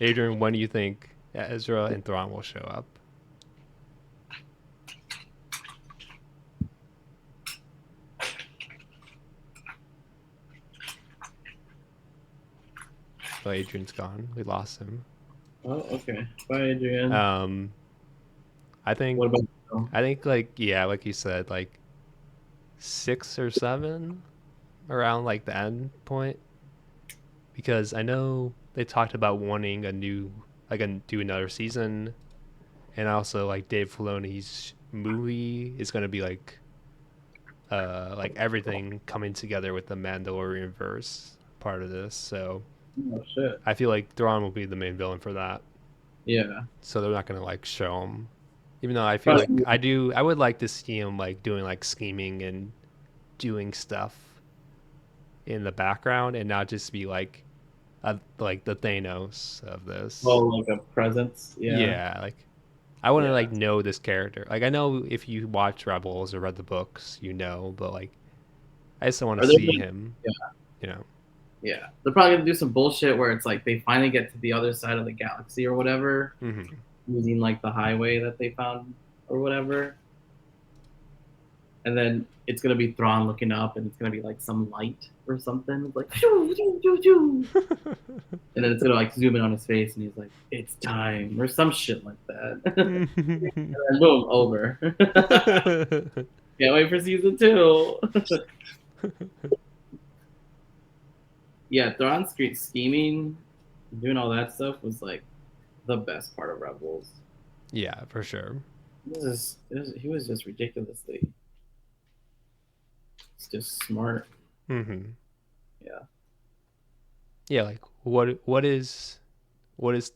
Adrian, when do you think Ezra and Thrawn will show up? Oh, Adrian's gone. We lost him. Oh, okay. Bye, Adrian. I think. What about you? I think like you said, like 6 or 7, around like the end point, because I know they talked about wanting do another season, and also like Dave Filoni's movie is going to be like everything coming together with the Mandalorian verse part of this. So Oh shit. I feel like Thrawn will be the main villain for that. Yeah. So they're not gonna like show him, even though I feel like I would like to see him like doing like scheming and doing stuff in the background, and not just be like like the Thanos of this. Oh, like a presence. Yeah. Yeah, like I want to like know this character. Like I know if you watch Rebels or read the books, but like I just want to see him. Yeah. Yeah, they're probably gonna do some bullshit where it's like they finally get to the other side of the galaxy or whatever, using like the highway that they found or whatever, and then it's gonna be Thrawn looking up, and it's gonna be like some light or something. It's like, shoo, shoo, shoo, shoo. And then it's gonna like zoom in on his face, and he's like, "It's time," or some shit like that. And then boom, over. Can't wait for season 2. Yeah, Thrawn scheming, doing all that stuff was like the best part of Rebels. Yeah, for sure. He was just ridiculously. It's just smart. Yeah. Yeah, like what is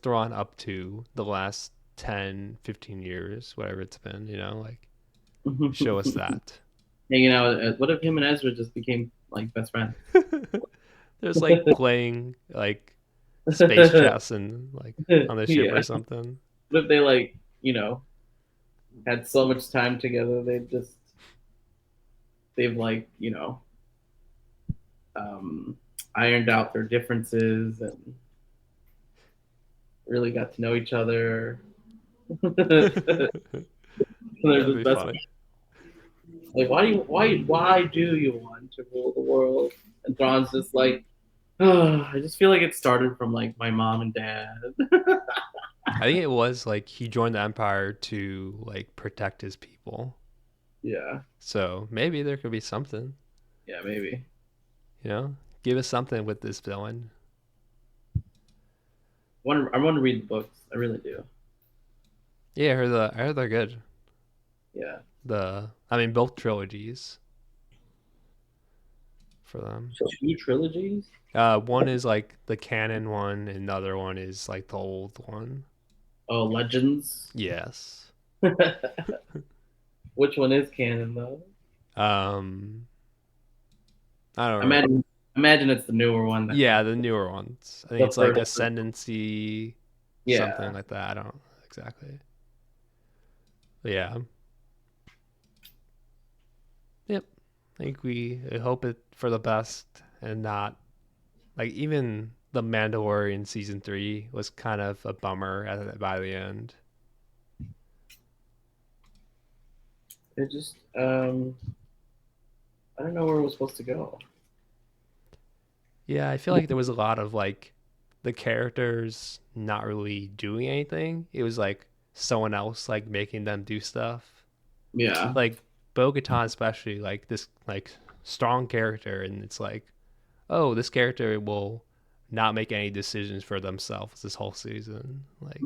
Thrawn up to the last 10, 15 years, whatever it's been, like show us that. Hanging out. What if him and Ezra just became like best friends? There's like playing like space chess and like on the ship or something. What if they like, had so much time together they've like, ironed out their differences and really got to know each other. They're just best friends. Like, why do you want to rule the world? And Thrawn's just like, I just feel like it started from like my mom and dad. I think it was like he joined the Empire to like protect his people. Yeah. So maybe there could be something. Yeah, maybe. Give us something with this villain. I want to read the books. I really do. Yeah, I heard they're good. Yeah. Both trilogies for them. 2 trilogies? One is like the canon one, and the other one is like the old one. Oh, Legends? Yes. Which one is canon though? Um, I don't know. Imagine it's the newer one. Yeah, the newer ones. I think The it's like first. Ascendancy, something Yeah. like that. I don't know exactly. But yeah. Yep. I think we hope it for the best and not like even the Mandalorian season 3 was kind of a bummer by the end. It just I don't know where it was supposed to go. Yeah, I feel like there was a lot of like the characters not really doing anything. It was like someone else like making them do stuff. Yeah. Like Bo-Katan especially, like this like strong character, and it's like, oh, this character will not make any decisions for themselves this whole season. Like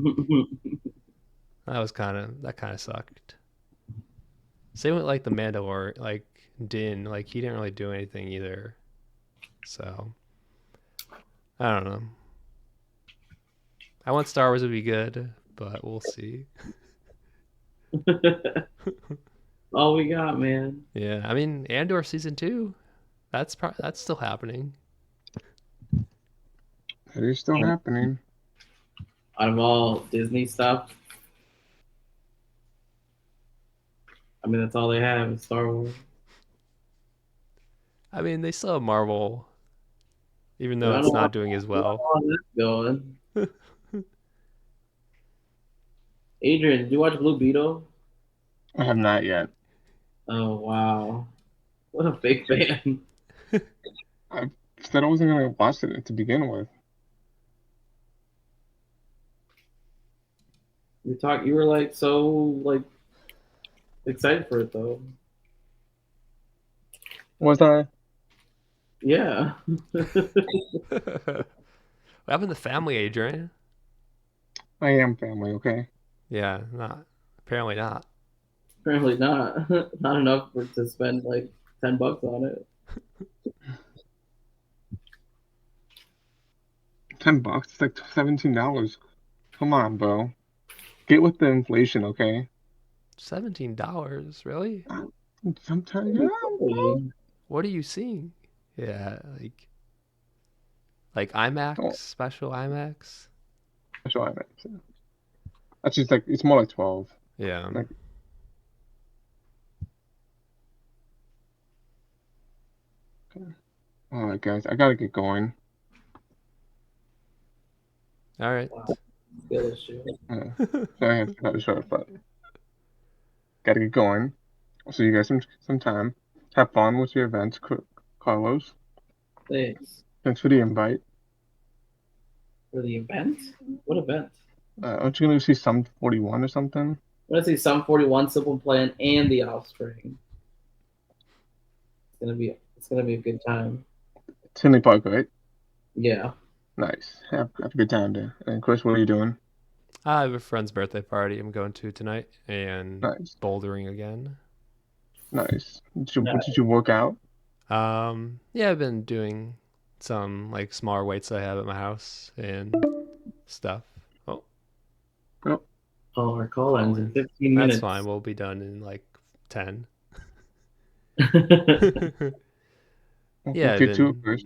that kind of sucked. Same with like the Mandalore, like Din, like he didn't really do anything either. So I don't know. I want Star Wars to be good, but we'll see. All we got, man. Yeah, I mean Andor season 2, that's still happening. It is still happening. Out of all Disney stuff, I mean that's all they have is Star Wars. I mean they still have Marvel, even But though I it's don't know not doing as well. how that's going. Adrian, did you watch Blue Beetle? I have not yet. Oh wow. What a fake fan. I said I wasn't gonna watch it to begin with. You were like so like excited for it though. Was I? Yeah. What happened to family, Adrian? I am family, okay? Yeah, not apparently not. Apparently not. Not enough to spend like $10 on it. $10. It's like $17. Come on, bro. Get with the inflation, okay? $17, really? Sometimes, yeah, bro. What are you seeing? Yeah, like Oh, IMAX, special IMAX. that's what I meant. Yeah. That's just like it's more like 12. Yeah. Like, okay. All right, guys, I gotta get going. All right. Wow. Good issue. Sorry, I had to cut it short, but gotta get going. I'll see you guys some time. Have fun with your events, Carlos. Thanks. Thanks for the invite. For the event? What event? Aren't you gonna see some 41 or something? I want to see Sum 41, Simple Plan, and The Offspring. It's gonna be a good time. Tinley Park, right? Yeah. Nice. Have a good time there. And Chris, what are you doing? I have a friend's birthday party I'm going to tonight and Nice. bouldering again. Nice. Did you work out? Yeah, I've been doing some like smaller weights I have at my house and stuff. Oh, Well, Oh, our call ends in 15 that's minutes. fine. We'll be done in like 10. Yeah, I've get to it been first.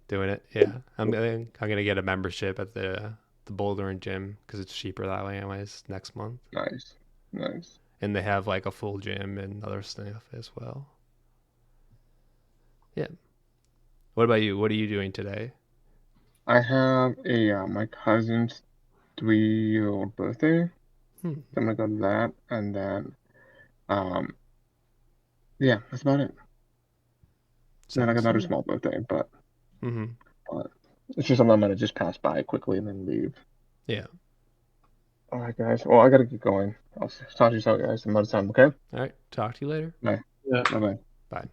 doing it. Yeah, I'm gonna get a membership at the bouldering gym because it's cheaper that way, anyways. Next month, Nice. Nice. and they have like a full gym and other stuff as well. Yeah. What about you? What are you doing today? I have a my cousin's 3-year-old birthday. Hmm. So I'm gonna go to that, and then um yeah, that's about it. And then I got Sounds another fun. small birthday, but Mm-hmm. it's just something I'm gonna just pass by quickly and then leave. Yeah. All right, guys. Well, I gotta get going. I'll talk to you soon, guys. Some other time, okay? All right. Talk to you later. Bye. Yeah. Bye. Bye.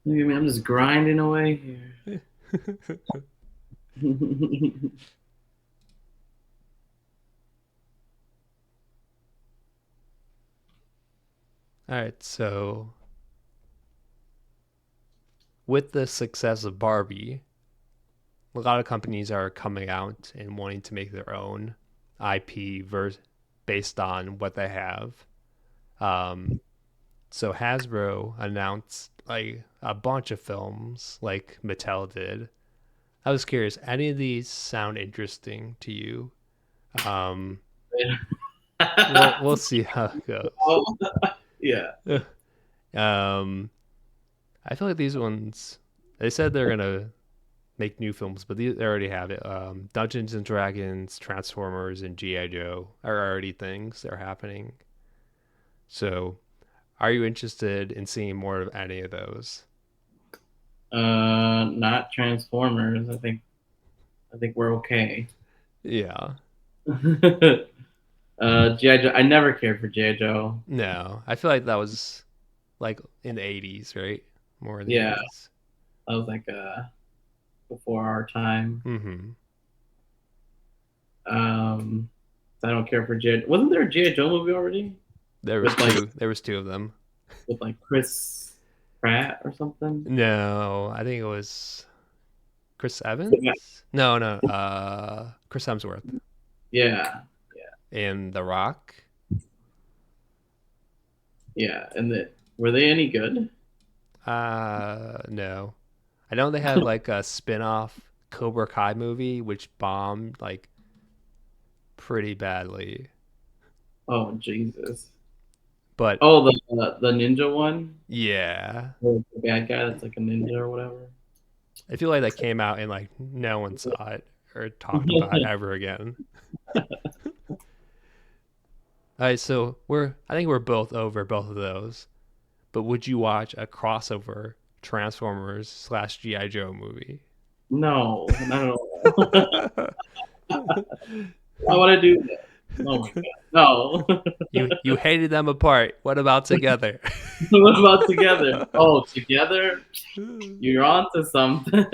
Look at me, I'm just grinding away here. All right. So, with the success of Barbie, a lot of companies are coming out and wanting to make their own IP based on what they have. So Hasbro announced like a bunch of films like Mattel did. I was curious, any of these sound interesting to you? Um, we'll see how it goes. Oh, yeah. um, I feel like these ones, they said they're gonna make new films, but they already have it. Dungeons and Dragons, Transformers, and GI Joe are already things that are happening. So, are you interested in seeing more of any of those? Not Transformers. I think we're okay. Yeah. GI Joe. I never cared for GI Joe. No, I feel like that was like in the 80s, right? More in the Yeah, 80s. that was like before our time. Mm-hmm. Um, I don't care for GI. Wasn't there a GI Joe movie already There was with like two. There was two of them. Chris Pratt or something? No, I think it was Chris Yeah, Evans. No, no. Chris Hemsworth yeah, and The Rock. yeah. And were they any good? No. I know they had like a spin-off Cobra Kai movie which bombed like pretty badly. Oh Jesus! But Oh, the ninja one, yeah, the bad guy that's like a ninja or whatever. I feel like that came out and like no one saw it or talked about it ever again. All right, so I think we're both over both of those. But would you watch a crossover Transformers slash GI Joe movie? No, not at all. Why would I do that? Oh my god, no. You hated them apart. What about together? What about together? Oh, together? You're on to something.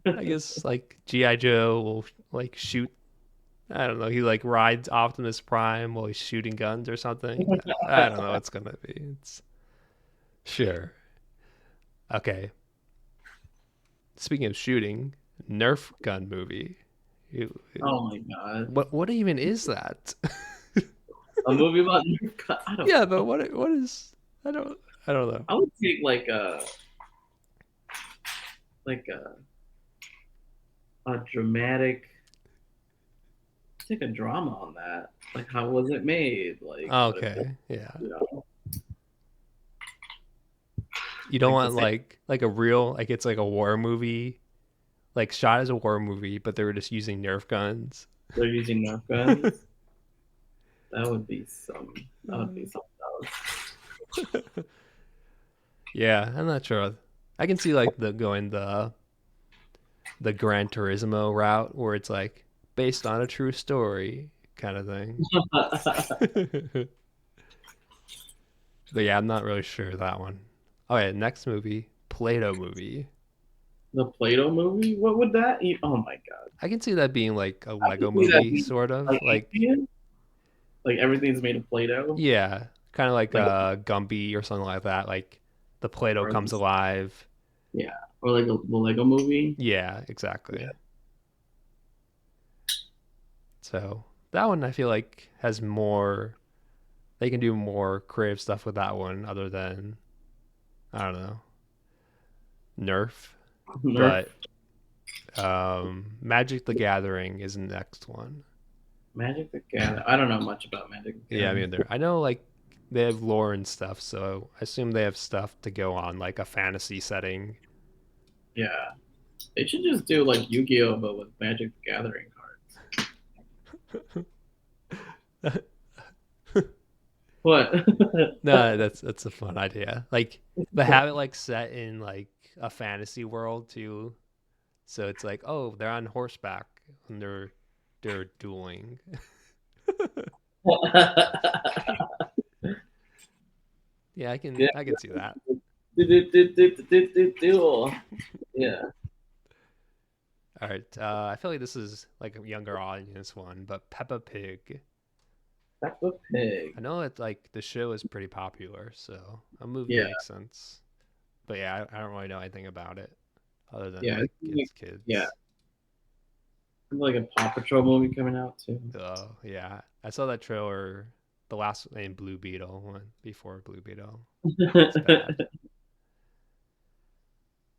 I guess like GI Joe will like shoot. I don't know. He like rides Optimus Prime while he's shooting guns or something. I don't know. What's gonna be. It's sure. Okay. Speaking of shooting, Nerf gun movie. Oh my god. What even is that? A movie about Nerf gun? I don't Yeah, know. but what is? I don't know. I would take like a dramatic, take a drama on that. Like how was it made? Like what if Okay, yeah. you know You don't like the want same like a real like it's like a war movie, like shot as a war movie, but they were just using Nerf guns. they're using Nerf guns? That would be something else. Yeah, I'm not sure. I can see like the Gran Turismo route where it's like based on a true story kind of thing. But yeah, I'm not really sure that one. Oh yeah, next movie, Play-Doh movie. The Play-Doh movie? What would that Oh my god. I can see that being like a I can Lego see that movie, being sort of. like Alien? Like everything's made of Play-Doh? Yeah, kind of like Like Gumby or something like that. Like the Play-Doh or comes alive. yeah. Or like the Lego movie? Yeah, exactly. Yeah. So that one I feel like has more. They can do more creative stuff with that one, other than I don't know Nerf. Nerf? But Magic the Gathering is the next one. Magic the Gathering. I don't know much about Magic the Yeah, I Gathering. mean, I know like they have lore and stuff, so I assume they have stuff to go on like a fantasy setting. Yeah. They should just do like Yu-Gi-Oh! But with Magic the Gathering cards. What? No, that's a fun idea. Like, but have it like set in like a fantasy world too. So it's like, oh, they're on horseback and they're dueling. Yeah, Yeah. I can see that. Yeah. All right. I feel like this is like a younger audience one, but Peppa Pig. Peppa Pig. I know that like the show is pretty popular, so a movie Yeah. makes sense. But yeah, I don't really know anything about it other than Yeah. like it's kids. Yeah. Like a Paw Patrol movie coming out too. Oh yeah, I saw that trailer. The last in Blue Beetle one before Blue Beetle. It's bad.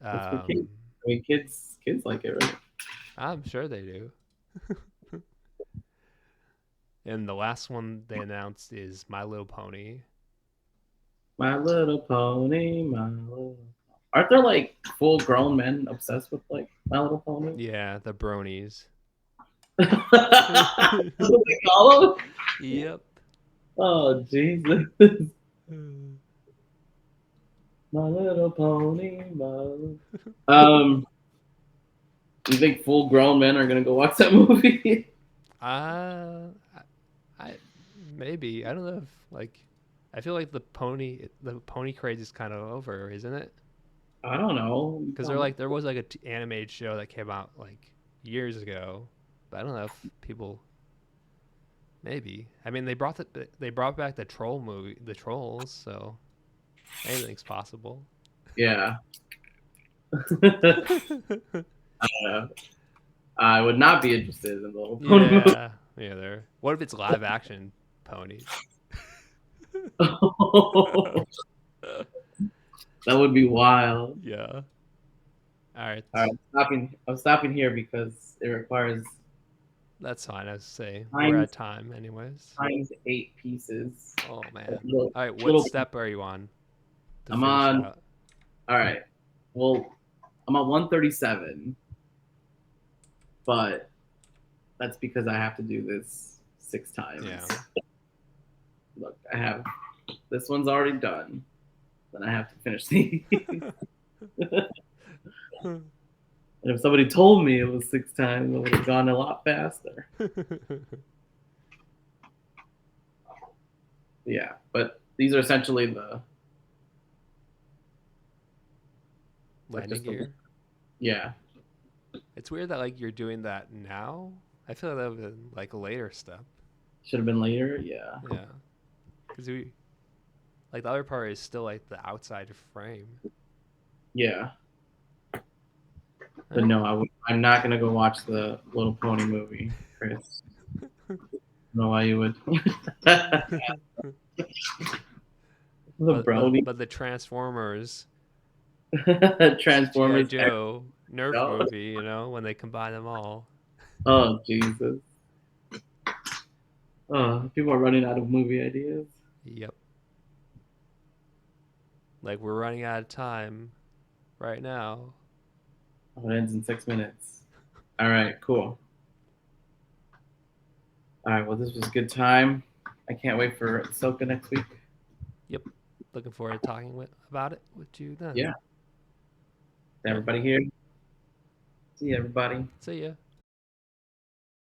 That's for kids. I mean, kids like it, right? I'm sure they do. And the last one they announced is My Little Pony. My Little Pony, My Little. Aren't there like full grown men obsessed with like My Little Pony? Yeah, the bronies. That's what they call them? Yep. Oh Jesus! My Little Pony, My Little. You think full grown men are gonna go watch that movie? I maybe I don't know if like I feel like the pony craze is kind of over, isn't it? I don't know. Because there was like a animated show that came out like years ago, but I don't know if people maybe. I mean, they brought back the troll movie, the trolls, so anything's possible. Yeah. I would not be interested in the Little Pony movie. Yeah, yeah. There. What if it's live action ponies? That would be wild. Yeah. All right. All right, I'm stopping here because it requires That's fine. I was say we're at time, anyways. times 8 pieces. Oh man. Little, All right. What step are you on? I'm on. All right. Well, I'm on 137, but that's because I have to do this 6 times. Yeah. Look, I have this one's already done. Then I have to finish these. And if somebody told me it was 6 times, it would have gone a lot faster. Yeah, but these are essentially the landing gear. Yeah. It's weird that like you're doing that now. I feel like that would have been like a later step. Should have been later. Yeah. Yeah. Because we like the other part is still like the outside frame. Yeah. But no, I'm not gonna go watch the Little Pony movie, Chris. I don't know why you would. But the Transformers Transformers G.I. Joe Nerf movie, you know, when they combine them all. Oh Jesus. Oh, people are running out of movie ideas. Yep. Like we're running out of time right now. Oh, it ends in 6 minutes. All right, cool. All right, well, this was a good time. I can't wait for Ahsoka next week. Yep. Looking forward to talking about it with you then. Yeah. Everybody here. See you, everybody. See ya.